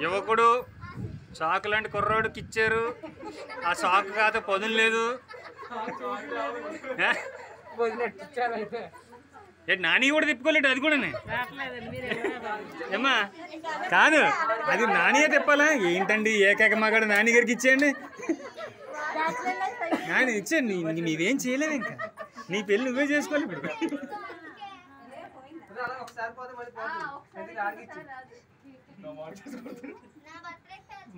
యువకుడు చాకు లాంటి కుర్రోడికి ఇచ్చారు. ఆ చాకు కాదు పొదును లేదు. నాని కూడా తిప్పుకోలేదు. అది కూడా ఏమ్మా కాదు, అది నానియే తిప్పాలా ఏంటండి? ఏకైక మగాడు నాని గారికి ఇచ్చేయండి. నాని ఇచ్చేయండి. నీవేం చేయలేవు, ఇంకా నీ పెళ్ళి నువ్వే చేసుకోవాలి. ఇప్పుడు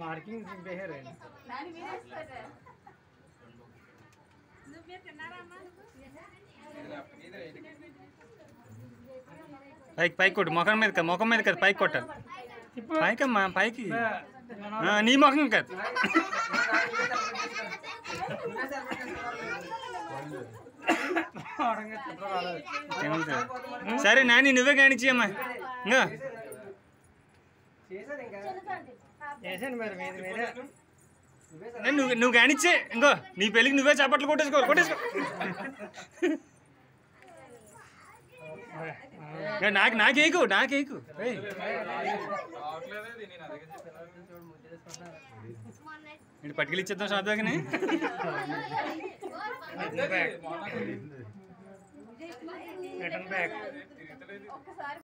మార్కింగ్ పైకి పైకి కొట్టు. ముఖం మీద కదా పైకి కొట్టాలి. పైకమ్మా పైకి. నీ ముఖం కాదు. సరే నాని నువ్వే కానిచ్చేయమ్మా. ఇంకా నువ్వు కానిచ్చే. ఇంకో నీ పెళ్ళికి నువ్వే చప్పట్లు కొట్టేసుకో. నాకేకు పట్టుకెళ్ళి ఇచ్చేద్దాం షాప్దాకానే.